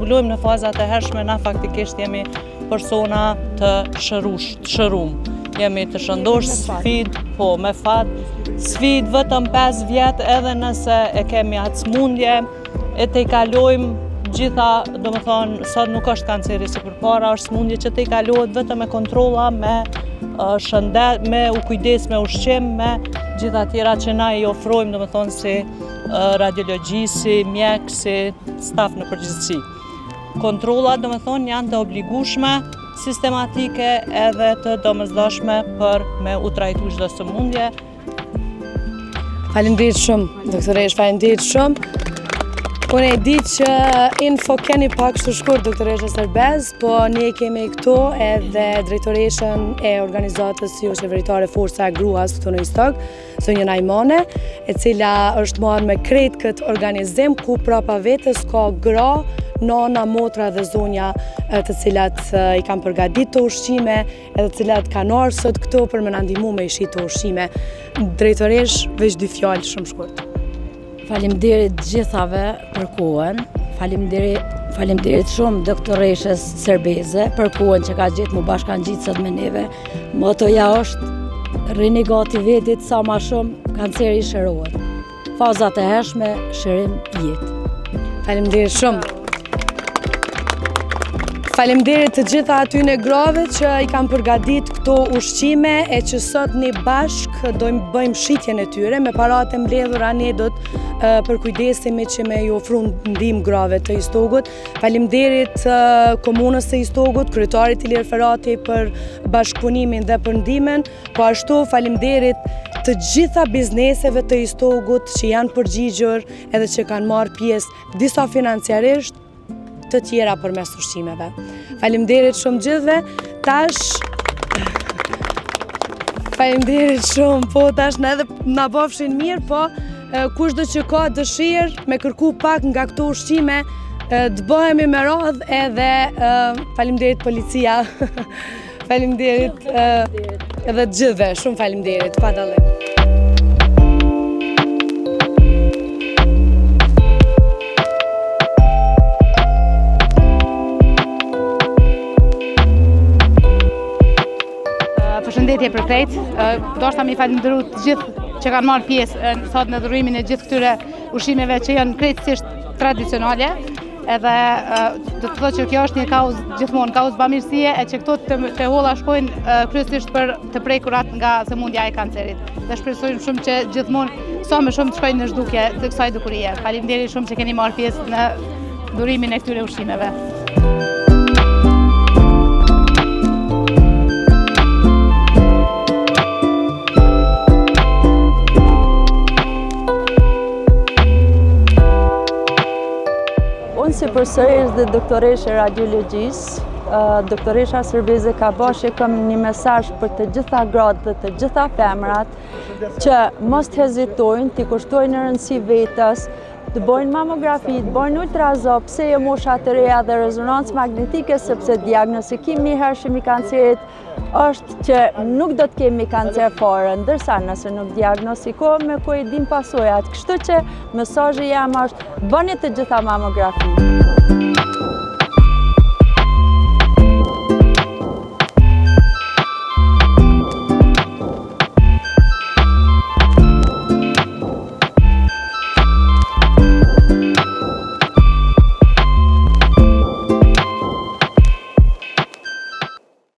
zbulojmë në fazat e hershme, na faktikisht jemi persona të shërum. Jemi të shëndosh sfid, po me fat, sfid vetëm 5 vjetë edhe nëse e kemi atë smundje, e te i kalojmë gjitha, do më thonë, sot nuk është kanceri si përpara, është smundje që te i kalohet vetëm me kontrolla, me shëndet, me u kujdes me ushqim, me gjitha tjera që na i ofrojmë, do më thonë, si radiologji, si mjek, si staf në përgjithësi. Kontrollat, do më thonë, janë të obligueshme, sistematike edhe të domosdoshme për me u trajtu çdo sëmundje. Faleminderit shumë, doktoresh, faleminderit shumë. Unë e di që info keni pak kështu shkurt, doktoresha Serbez, po ne kemi këtu edhe drejtoreshën e organizatës jo qeveritare Forca e Gruas këtu në Istog, zonjën Ajmane, e cila është marrë me krejt këtë organizim ku prapa vetes ka gra, nana, motra dhe zonja të cilat i kanë përgatit të ushqime edhe të cilat kanë ardhur sot këtu për me na ndihmu me i shit të ushqime. Drejtoresh, veç 2 fjalë shumë shkurt. Faleminderit gjithave për kohën, faleminderit shumë doktoreshës Serbeze për kohën që ka gjetë mu bashkangjitë sot me neve. Motoja është rrini gati vetit sa ma shumë kanceri shërohet. Fazat e hershme, shërim jetë. Faleminderit shumë. Faleminderit të gjitha atyne grave që i kanë përgatit këto ushqime e që sot ne bashk dojmë bëjmë shitjen e tyre me paratë mbledhura ne do të përkujdesemi që me ju ofru ndihmë grave të Istogut. Faleminderit komunës të Istogut, kryetarit Ilir Ferati për bashkëpunimin dhe për ndihmën, po ashtu faleminderit të gjitha bizneseve të Istogut që janë përgjigjur edhe që kanë marrë pjesë disa financiarisht të tjera përmes ushqimeve. Faleminderit shumë gjithve, faleminderit shumë, po tash na edhe na bofshin mirë, po kushdo që ka dëshirë me kërku pak nga këto ushqime, të bëhemi me radhë edhe faleminderit policia, faleminderit edhe gjithve, shumë faleminderit, pa dallim. Përshëndetje për krejt, do shta mi falenderu të gjithë që kanë marrë pjesë sot në dhurimin e gjithë këtyre ushqimeve që janë krejtësisht tradicionale, edhe do të thotë që kjo është një kauzë gjithmonë, kauzë bamirësie e që këto të holla shkojnë kryesisht për të prekurat nga sëmundja e kancerit. Dhe shpresojmë shumë që gjithmonë sa më shumë të shkojnë në zhdukje të kësaj dukurie. Faleminderit shumë që keni marrë pjesë në dhurimin e këtyre ushqimeve. Si përsëris dhe doktoreshe radiologjisë, doktoresha Serbeze ka bashkëm një mesazh për të gjitha gratë dhe të gjitha femrat që mos të hezitojnë, të kushtojnë në rëndësi vetës, të bojnë mamografi, të bojnë ultrazo, pse jo mosha të reja dhe rezonancë magnetike, sepse diagnostikimi i hershëm i kancerit është që nuk do të kemi kancer fare, ndërsa nëse nuk diagnostikohemi ku i dim pasojat. Kështu që mesazhi jam është bëni të gjitha mamografi.